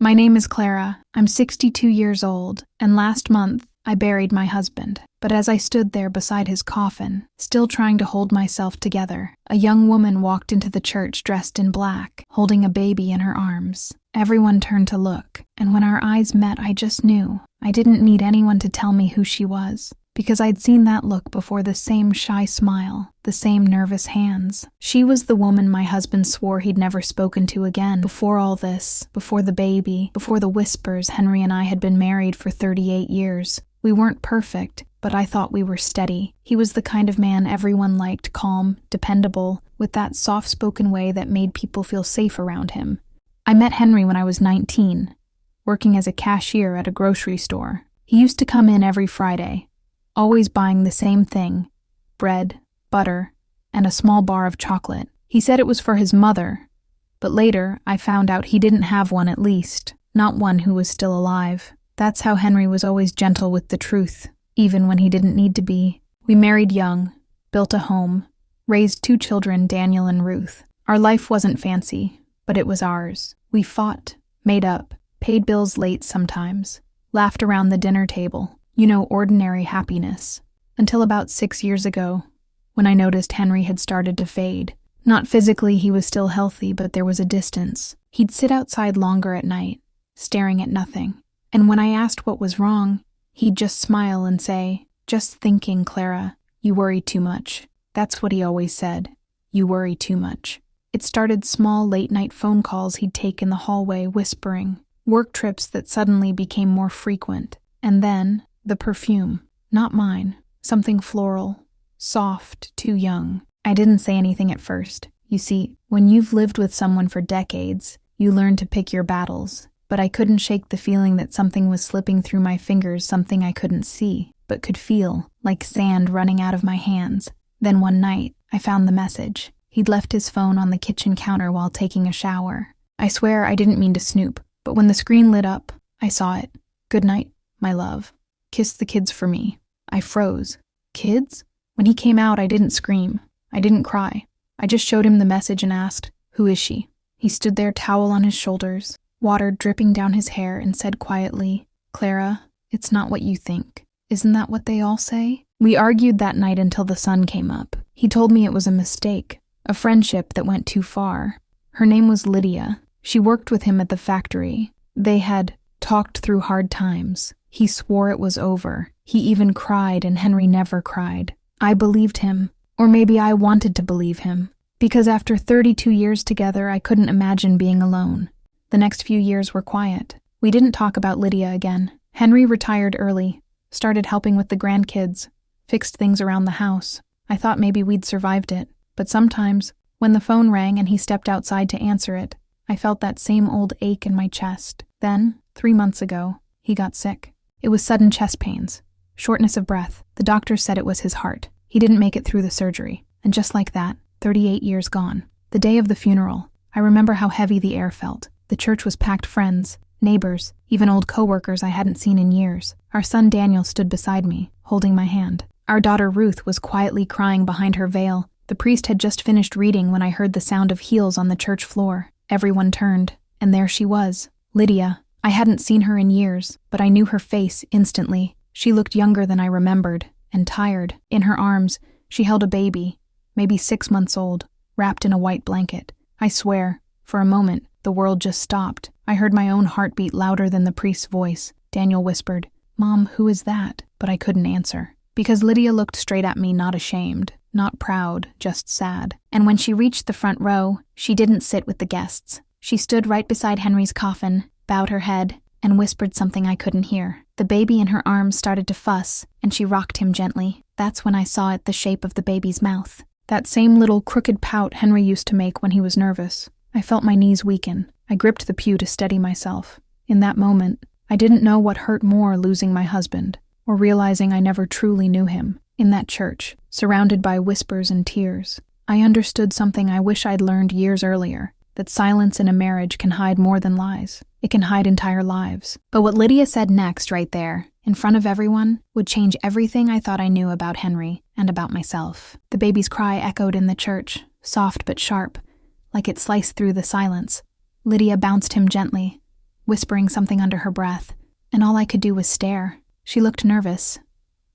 My name is Clara. I'm 62 years old, and last month I buried my husband. But as I stood there beside his coffin, still trying to hold myself together, a young woman walked into the church dressed in black, holding a baby in her arms. Everyone turned to look, and when our eyes met, I just knew. I didn't need anyone to tell me who she was, because I'd seen that look before, the same shy smile, the same nervous hands. She was the woman my husband swore he'd never spoken to again. Before all this, before the baby, before the whispers, Henry and I had been married for 38 years. We weren't perfect, but I thought we were steady. He was the kind of man everyone liked, calm, dependable, with that soft-spoken way that made people feel safe around him. I met Henry when I was 19, working as a cashier at a grocery store. He used to come in every Friday, always buying the same thing: bread, butter, and a small bar of chocolate. He said it was for his mother, but later I found out he didn't have one, at least, not one who was still alive. That's how Henry was always gentle with the truth, even when he didn't need to be. We married young, built a home, raised 2 children, Daniel and Ruth. Our life wasn't fancy, but it was ours. We fought, made up, paid bills late sometimes, laughed around the dinner table. Ordinary happiness. Until about 6 years ago, when I noticed Henry had started to fade. Not physically, he was still healthy, but there was a distance. He'd sit outside longer at night, staring at nothing. And when I asked what was wrong, he'd just smile and say, "Just thinking, Clara. You worry too much." That's what he always said. "You worry too much." It started small late-night phone calls he'd take in the hallway, whispering. Work trips that suddenly became more frequent. And then, the perfume. Not mine. Something floral. Soft, too young. I didn't say anything at first. You see, when you've lived with someone for decades, you learn to pick your battles. But I couldn't shake the feeling that something was slipping through my fingers, something I couldn't see, but could feel, like sand running out of my hands. Then one night, I found the message. He'd left his phone on the kitchen counter while taking a shower. I swear I didn't mean to snoop, but when the screen lit up, I saw it. "Good night, my love. Kiss the kids for me." I froze. Kids? When he came out, I didn't scream. I didn't cry. I just showed him the message and asked, "Who is she?" He stood there, towel on his shoulders, water dripping down his hair, and said quietly, "Clara, it's not what you think. Isn't that what they all say?" We argued that night until the sun came up. He told me it was a mistake, a friendship that went too far. Her name was Lydia. She worked with him at the factory. They had talked through hard times. He swore it was over. He even cried, and Henry never cried. I believed him, or maybe I wanted to believe him, because after 32 years together, I couldn't imagine being alone. The next few years were quiet. We didn't talk about Lydia again. Henry retired early, started helping with the grandkids, fixed things around the house. I thought maybe we'd survived it, but sometimes, when the phone rang and he stepped outside to answer it, I felt that same old ache in my chest. Then, 3 months ago, he got sick. It was sudden chest pains, shortness of breath. The doctor said it was his heart. He didn't make it through the surgery. And just like that, 38 years gone. The day of the funeral, I remember how heavy the air felt. The church was packed. Friends, neighbors, even old coworkers I hadn't seen in years. Our son Daniel stood beside me, holding my hand. Our daughter Ruth was quietly crying behind her veil. The priest had just finished reading when I heard the sound of heels on the church floor. Everyone turned, and there she was, Lydia. I hadn't seen her in years, but I knew her face instantly. She looked younger than I remembered, and tired. In her arms, she held a baby, maybe 6 months old, wrapped in a white blanket. I swear, for a moment, the world just stopped. I heard my own heartbeat louder than the priest's voice. Daniel whispered, "Mom, who is that?" But I couldn't answer, because Lydia looked straight at me, not ashamed, not proud, just sad. And when she reached the front row, she didn't sit with the guests. She stood right beside Henry's coffin, bowed her head, and whispered something I couldn't hear. The baby in her arms started to fuss, and she rocked him gently. That's when I saw it, the shape of the baby's mouth. That same little crooked pout Henry used to make when he was nervous. I felt my knees weaken. I gripped the pew to steady myself. In that moment, I didn't know what hurt more, losing my husband, or realizing I never truly knew him. In that church, surrounded by whispers and tears, I understood something I wish I'd learned years earlier, that silence in a marriage can hide more than lies. It can hide entire lives. But what Lydia said next, right there, in front of everyone, would change everything I thought I knew about Henry and about myself. The baby's cry echoed in the church, soft but sharp, like it sliced through the silence. Lydia bounced him gently. whispering something under her breath, and all I could do was stare. She looked nervous.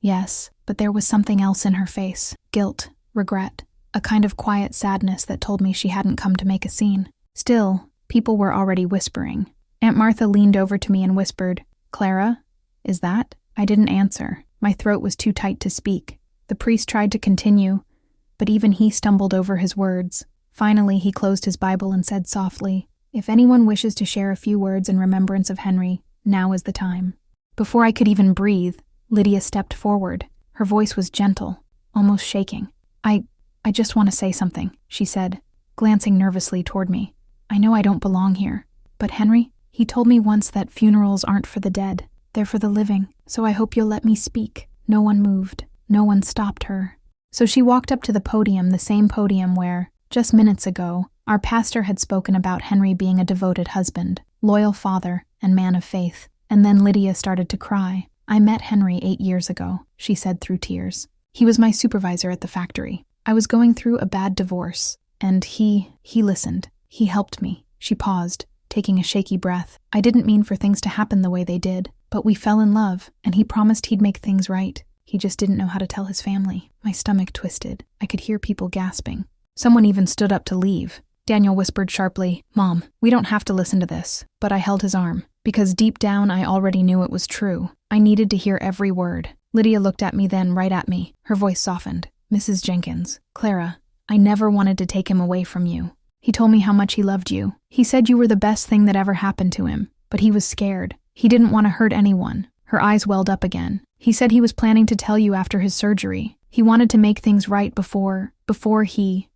Yes, but there was something else in her face. Guilt, regret, a kind of quiet sadness that told me she hadn't come to make a scene. Still, people were already whispering. Aunt Martha leaned over to me and whispered, "Clara, is that?" I didn't answer. My throat was too tight to speak. The priest tried to continue, but even he stumbled over his words. Finally, he closed his Bible and said softly, "If anyone wishes to share a few words in remembrance of Henry, now is the time." Before I could even breathe, Lydia stepped forward. Her voice was gentle, almost shaking. I just want to say something," she said, glancing nervously toward me. "I know I don't belong here, but Henry, he told me once that funerals aren't for the dead, they're for the living, so I hope you'll let me speak." No one moved. No one stopped her. So she walked up to the podium, the same podium where, just minutes ago, our pastor had spoken about Henry being a devoted husband, loyal father, and man of faith. And then Lydia started to cry. "I met Henry 8 years ago," she said through tears. "He was my supervisor at the factory. I was going through a bad divorce, and he listened. He helped me." She paused, taking a shaky breath. "I didn't mean for things to happen the way they did, but we fell in love, and he promised he'd make things right. He just didn't know how to tell his family." My stomach twisted. I could hear people gasping. Someone even stood up to leave. Daniel whispered sharply, "Mom, we don't have to listen to this." But I held his arm, because deep down I already knew it was true. I needed to hear every word. Lydia looked at me, then right at me. Her voice softened. "Mrs. Jenkins, Clara, I never wanted to take him away from you. He told me how much he loved you. He said you were the best thing that ever happened to him, but he was scared. He didn't want to hurt anyone." Her eyes welled up again. "He said he was planning to tell you after his surgery. He wanted to make things right before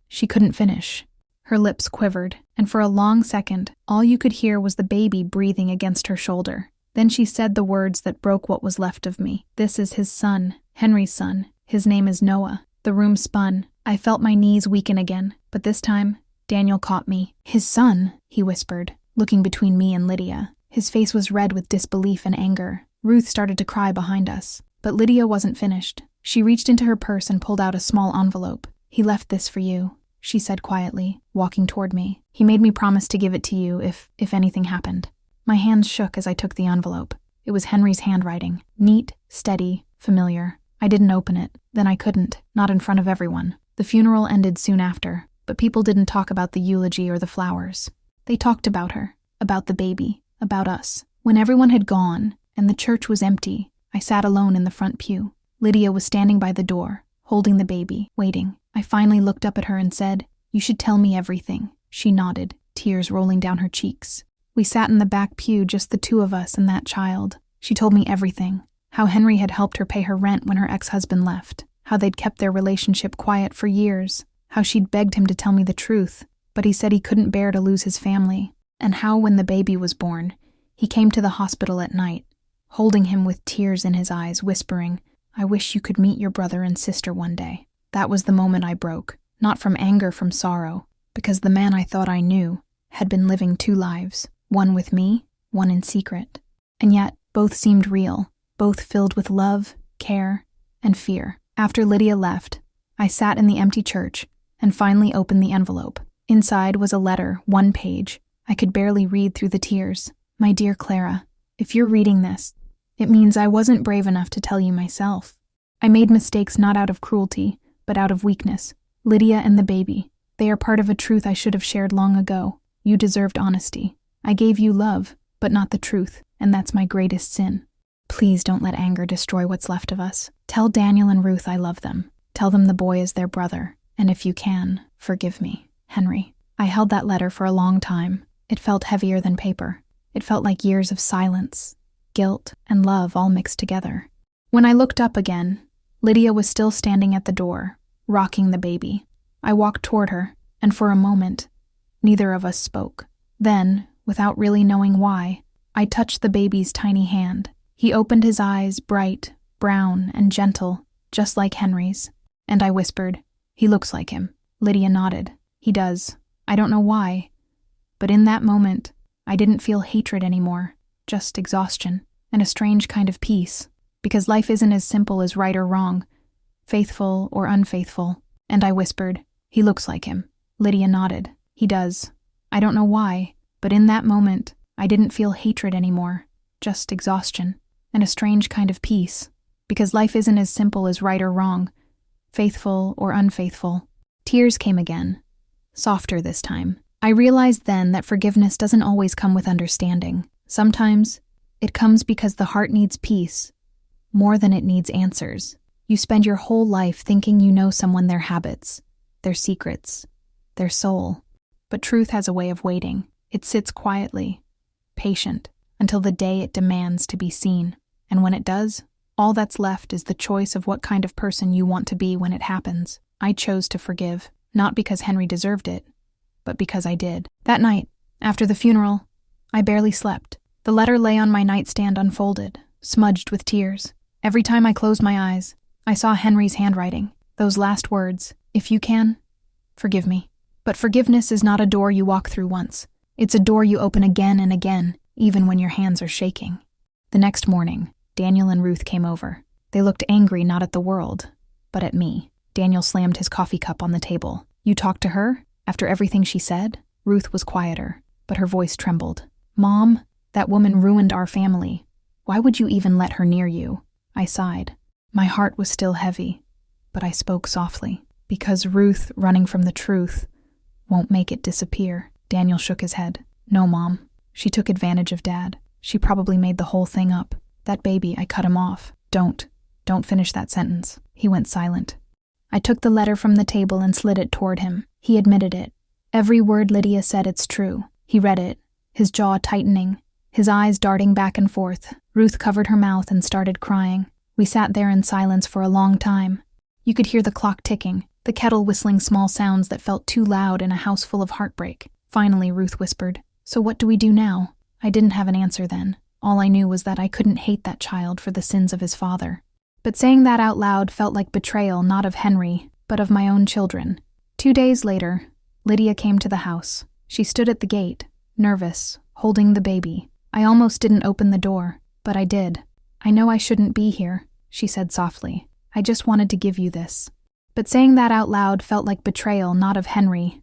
She couldn't finish. Her lips quivered, and for a long second, all you could hear was the baby breathing against her shoulder. Then she said the words that broke what was left of me. "This is his son, Henry's son. His name is Noah." The room spun. I felt my knees weaken again, but this time, Daniel caught me. "His son," he whispered, looking between me and Lydia. His face was red with disbelief and anger. Ruth started to cry behind us, but Lydia wasn't finished. She reached into her purse and pulled out a small envelope. "He left this for you," she said quietly, walking toward me. "He made me promise to give it to you if anything happened." My hands shook as I took the envelope. It was Henry's handwriting. Neat, steady, familiar. I didn't open it. Then I couldn't, not in front of everyone. The funeral ended soon after, but people didn't talk about the eulogy or the flowers. They talked about her, about the baby, about us. When everyone had gone, and the church was empty, I sat alone in the front pew. Lydia was standing by the door, holding the baby, waiting. I finally looked up at her and said, "You should tell me everything." She nodded, tears rolling down her cheeks. We sat in the back pew, just the two of us and that child. She told me everything. How Henry had helped her pay her rent when her ex-husband left. How they'd kept their relationship quiet for years. How she'd begged him to tell me the truth, but he said he couldn't bear to lose his family. And how, when the baby was born, he came to the hospital at night, holding him with tears in his eyes, whispering, "I wish you could meet your brother and sister one day." That was the moment I broke, not from anger, from sorrow, because the man I thought I knew had been living 2 lives, one with me, one in secret. And yet, both seemed real, both filled with love, care, and fear. After Lydia left, I sat in the empty church and finally opened the envelope. Inside was a letter, 1 page. I could barely read through the tears. "My dear Clara, if you're reading this, it means I wasn't brave enough to tell you myself. I made mistakes not out of cruelty, but out of weakness. Lydia and the baby, they are part of a truth I should have shared long ago. You deserved honesty. I gave you love, but not the truth, and that's my greatest sin. Please don't let anger destroy what's left of us. Tell Daniel and Ruth I love them. Tell them the boy is their brother, and if you can, forgive me. Henry." I held that letter for a long time. It felt heavier than paper. It felt like years of silence, guilt, and love all mixed together. When I looked up again, Lydia was still standing at the door, rocking the baby. I walked toward her, and for a moment, neither of us spoke. Then, without really knowing why, I touched the baby's tiny hand. He opened his eyes, bright, brown, and gentle, just like Henry's. And I whispered, "He looks like him." Lydia nodded. "He does. I don't know why. But in that moment, I didn't feel hatred anymore, just exhaustion, and a strange kind of peace. Because life isn't as simple as right or wrong, faithful or unfaithful." And I whispered, "He looks like him." Lydia nodded. "He does. I don't know why, but in that moment, I didn't feel hatred anymore, just exhaustion, and a strange kind of peace, because life isn't as simple as right or wrong, faithful or unfaithful. Tears came again, softer this time. I realized then that forgiveness doesn't always come with understanding. Sometimes it comes because the heart needs peace more than it needs answers. You spend your whole life thinking you know someone, their habits, their secrets, their soul. But truth has a way of waiting. It sits quietly, patient, until the day it demands to be seen. And when it does, all that's left is the choice of what kind of person you want to be when it happens. I chose to forgive, not because Henry deserved it, but because I did. That night, after the funeral, I barely slept. The letter lay on my nightstand unfolded, smudged with tears. Every time I closed my eyes, I saw Henry's handwriting. Those last words, "If you can, forgive me." But forgiveness is not a door you walk through once. It's a door you open again and again, even when your hands are shaking. The next morning, Daniel and Ruth came over. They looked angry not at the world, but at me. Daniel slammed his coffee cup on the table. "You talked to her? After everything she said?" Ruth was quieter, but her voice trembled. "Mom, that woman ruined our family. Why would you even let her near you?" I sighed. My heart was still heavy, but I spoke softly. "Because Ruth, running from the truth, won't make it disappear." Daniel shook his head. "No, Mom. She took advantage of Dad. She probably made the whole thing up. That baby, I cut him off." Don't finish that sentence." He went silent. I took the letter from the table and slid it toward him. He admitted it. Every word Lydia said, it's true. He read it, his jaw tightening, his eyes darting back and forth. Ruth covered her mouth and started crying. We sat there in silence for a long time. You could hear the clock ticking, the kettle whistling small sounds that felt too loud in a house full of heartbreak. Finally, Ruth whispered, "So what do we do now?" I didn't have an answer then. All I knew was that I couldn't hate that child for the sins of his father. But saying that out loud felt like betrayal, not of Henry, but of my own children. 2 days later, Lydia came to the house. She stood at the gate, nervous, holding the baby. I almost didn't open the door, but I did. "I know I shouldn't be here," she said softly. "I just wanted to give you this." But saying that out loud felt like betrayal, not of Henry,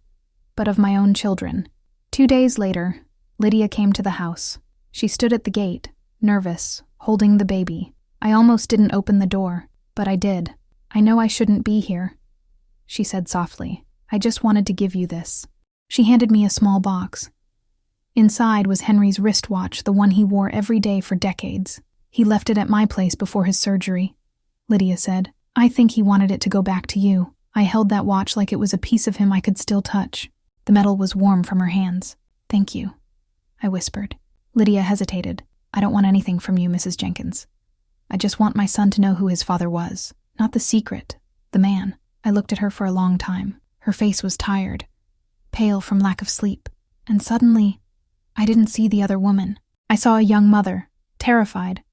but of my own children. 2 days later, Lydia came to the house. She stood at the gate, nervous, holding the baby. I almost didn't open the door, but I did. "I know I shouldn't be here," she said softly. "I just wanted to give you this." She handed me a small box. Inside was Henry's wristwatch, the one he wore every day for decades. "He left it at my place before his surgery," Lydia said. "I think he wanted it to go back to you." I held that watch like it was a piece of him I could still touch. The metal was warm from her hands. "Thank you," I whispered. Lydia hesitated. "I don't want anything from you, Mrs. Jenkins. I just want my son to know who his father was. Not the secret, the man." I looked at her for a long time. Her face was tired, pale from lack of sleep. And suddenly, I didn't see the other woman. I saw a young mother, terrified,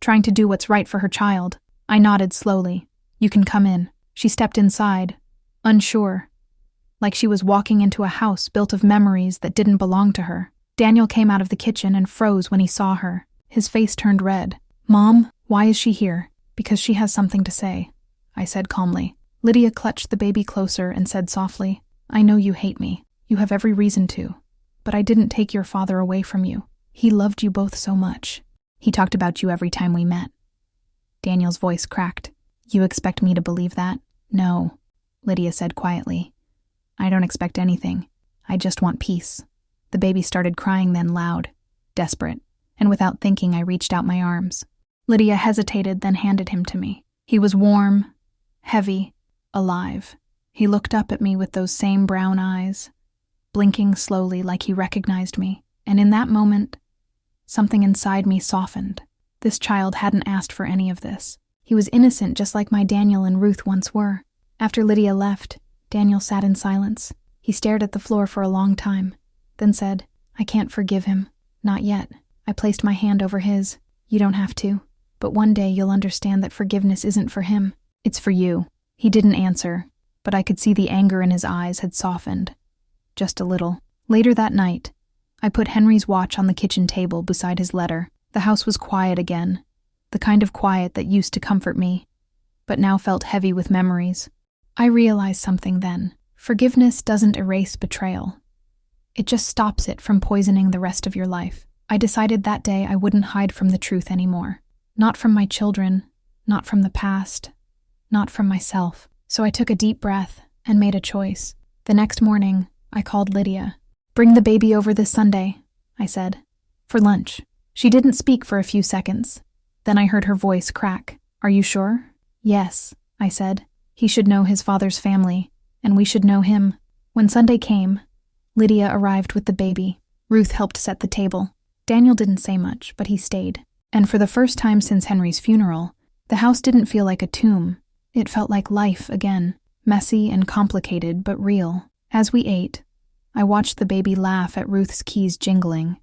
trying to do what's right for her child. I nodded slowly. "You can come in." She stepped inside, unsure, like she was walking into a house built of memories that didn't belong to her. Daniel came out of the kitchen and froze when he saw her. His face turned red. "Mom, why is she here?" "Because she has something to say," I said calmly. Lydia clutched the baby closer and said softly, "I know you hate me. You have every reason to. But I didn't take your father away from you. He loved you both so much. He talked about you every time we met." Daniel's voice cracked. "You expect me to believe that?" "No," Lydia said quietly. "I don't expect anything. I just want peace." The baby started crying then loud, desperate, and without thinking I reached out my arms. Lydia hesitated, then handed him to me. He was warm, heavy, alive. He looked up at me with those same brown eyes, blinking slowly like he recognized me, and in that moment, something inside me softened. This child hadn't asked for any of this. He was innocent just like my Daniel and Ruth once were. After Lydia left, Daniel sat in silence. He stared at the floor for a long time, then said, "I can't forgive him. Not yet." I placed my hand over his. "You don't have to. But one day you'll understand that forgiveness isn't for him. It's for you." He didn't answer, but I could see the anger in his eyes had softened. Just a little. Later that night, I put Henry's watch on the kitchen table beside his letter. The house was quiet again, the kind of quiet that used to comfort me, but now felt heavy with memories. I realized something then. Forgiveness doesn't erase betrayal. It just stops it from poisoning the rest of your life. I decided that day I wouldn't hide from the truth anymore. Not from my children, not from the past, not from myself. So I took a deep breath and made a choice. The next morning, I called Lydia. "Bring the baby over this Sunday," I said, "for lunch." She didn't speak for a few seconds. Then I heard her voice crack. "Are you sure?" "Yes," I said. "He should know his father's family, and we should know him." When Sunday came, Lydia arrived with the baby. Ruth helped set the table. Daniel didn't say much, but he stayed. And for the first time since Henry's funeral, the house didn't feel like a tomb. It felt like life again, messy and complicated, but real. As we ate, I watched the baby laugh at Ruth's keys jingling,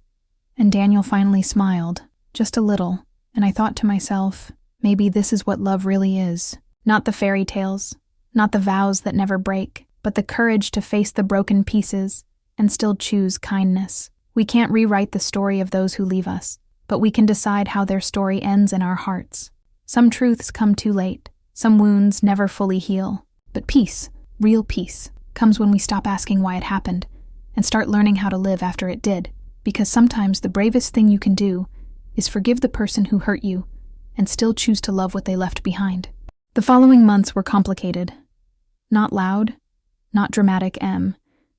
and Daniel finally smiled, just a little, and I thought to myself, maybe this is what love really is. Not the fairy tales, not the vows that never break, but the courage to face the broken pieces and still choose kindness. We can't rewrite the story of those who leave us, but we can decide how their story ends in our hearts. Some truths come too late, some wounds never fully heal, but peace, real peace, comes when we stop asking why it happened and start learning how to live after it did, because sometimes the bravest thing you can do is forgive the person who hurt you and still choose to love what they left behind. The following months were complicated. Not loud, not dramatic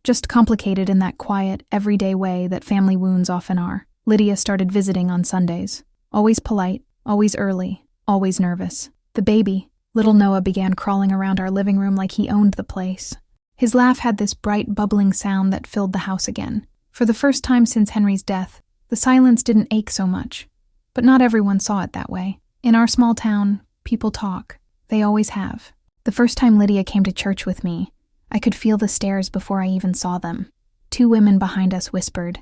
just complicated in that quiet, everyday way that family wounds often are. Lydia started visiting on Sundays. Always polite, always early, always nervous. The baby, little Noah, began crawling around our living room like he owned the place. His laugh had this bright, bubbling sound that filled the house again. For the first time since Henry's death, the silence didn't ache so much. But not everyone saw it that way. In our small town, people talk. They always have. The first time Lydia came to church with me, I could feel the stares before I even saw them. 2 women behind us whispered,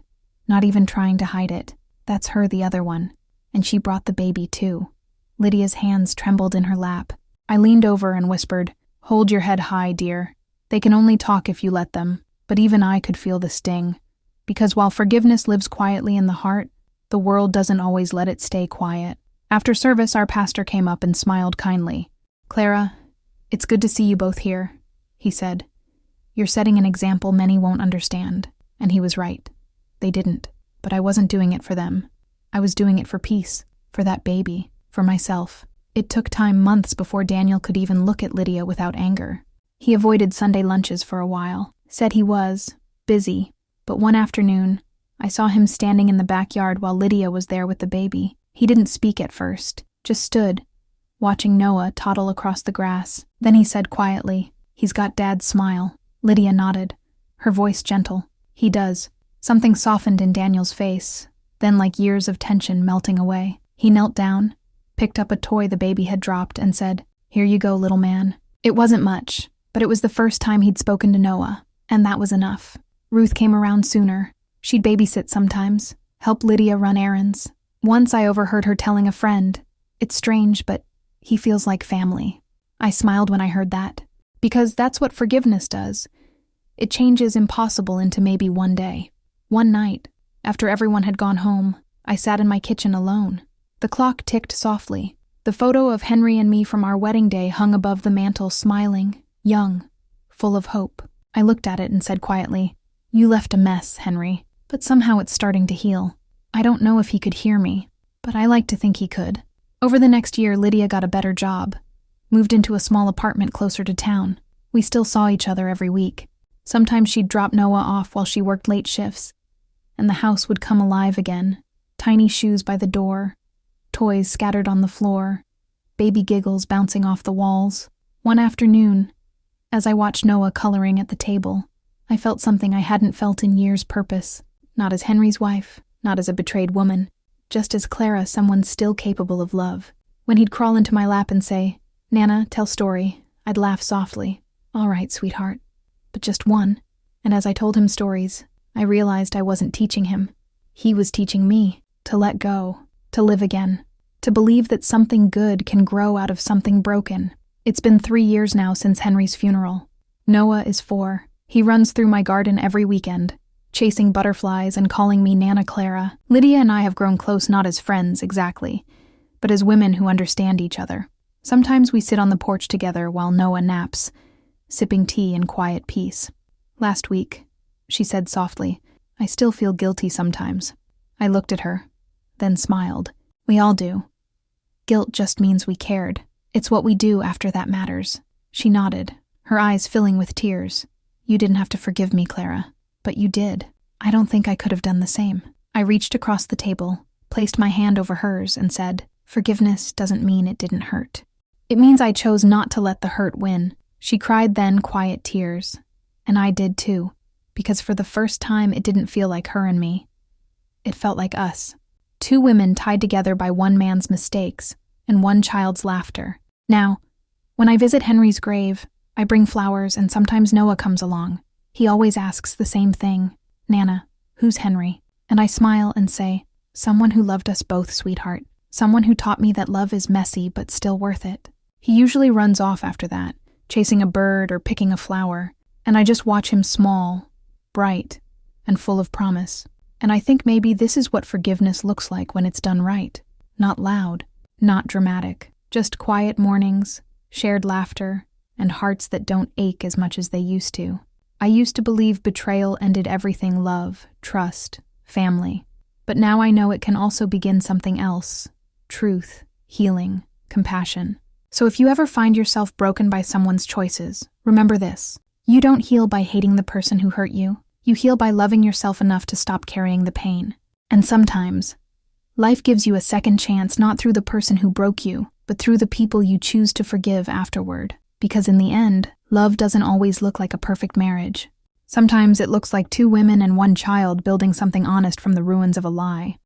not even trying to hide it, "That's her, the other one." And she brought the baby too. Lydia's hands trembled in her lap. I leaned over and whispered, "Hold your head high, dear. They can only talk if you let them." But even I could feel the sting. Because while forgiveness lives quietly in the heart, the world doesn't always let it stay quiet. After service, our pastor came up and smiled kindly. "Clara, it's good to see you both here," he said. "You're setting an example many won't understand." And he was right. They didn't. But I wasn't doing it for them. I was doing it for peace, for that baby, for myself. It took time, months, before Daniel could even look at Lydia without anger. He avoided Sunday lunches for a while, said he was busy, but one afternoon, I saw him standing in the backyard while Lydia was there with the baby. He didn't speak at first, just stood, watching Noah toddle across the grass. Then he said quietly, "He's got Dad's smile." Lydia nodded, her voice gentle. "He does." Something softened in Daniel's face, then like years of tension melting away. He knelt down, picked up a toy the baby had dropped, and said, "Here you go, little man." It wasn't much, but it was the first time he'd spoken to Noah, and that was enough. Ruth came around sooner. She'd babysit sometimes, help Lydia run errands. Once I overheard her telling a friend, "It's strange, but he feels like family." I smiled when I heard that, because that's what forgiveness does. It changes impossible into maybe one day. One night, after everyone had gone home, I sat in my kitchen alone. The clock ticked softly. The photo of Henry and me from our wedding day hung above the mantel, smiling, young, full of hope. I looked at it and said quietly, "You left a mess, Henry, but somehow it's starting to heal." I don't know if he could hear me, but I like to think he could. Over the next year, Lydia got a better job, moved into a small apartment closer to town. We still saw each other every week. Sometimes she'd drop Noah off while she worked late shifts, and the house would come alive again. Tiny shoes by the door, toys scattered on the floor, baby giggles bouncing off the walls. One afternoon, as I watched Noah coloring at the table, I felt something I hadn't felt in years. Purpose. Not as Henry's wife, not as a betrayed woman, just as Clara, someone still capable of love. When he'd crawl into my lap and say, "Nana, tell story," I'd laugh softly. "All right, sweetheart, but just one." And as I told him stories, I realized I wasn't teaching him. He was teaching me to let go, to live again, to believe that something good can grow out of something broken. It's been 3 years now since Henry's funeral. Noah is 4. He runs through my garden every weekend, chasing butterflies and calling me Nana Clara. Lydia and I have grown close not as friends exactly, but as women who understand each other. Sometimes we sit on the porch together while Noah naps, sipping tea in quiet peace. "Last week," she said softly, "I still feel guilty sometimes. I looked at her, then smiled. We all do. Guilt just means we cared. It's what we do after that matters. She nodded, her eyes filling with tears. You didn't have to forgive me, Clara, but you did. I don't think I could have done the same. I reached across the table, placed my hand over hers, and said, forgiveness doesn't mean it didn't hurt. It means I chose not to let the hurt win. She cried then quiet tears, and I did too, because for the first time it didn't feel like her and me. It felt like us. Two women tied together by one man's mistakes and one child's laughter. Now, when I visit Henry's grave, I bring flowers and sometimes Noah comes along. He always asks the same thing, Nana, who's Henry? And I smile and say, someone who loved us both, sweetheart. Someone who taught me that love is messy but still worth it. He usually runs off after that, chasing a bird or picking a flower, and I just watch him small, bright, and full of promise. And I think maybe this is what forgiveness looks like when it's done right. Not loud, not dramatic, just quiet mornings, shared laughter, and hearts that don't ache as much as they used to. I used to believe betrayal ended everything: love, trust, family. But now I know it can also begin something else: truth, healing, compassion. So if you ever find yourself broken by someone's choices, remember this. You don't heal by hating the person who hurt you. You heal by loving yourself enough to stop carrying the pain. And sometimes, life gives you a second chance, not through the person who broke you, but through the people you choose to forgive afterward. Because in the end, love doesn't always look like a perfect marriage. Sometimes it looks like two women and one child building something honest from the ruins of a lie.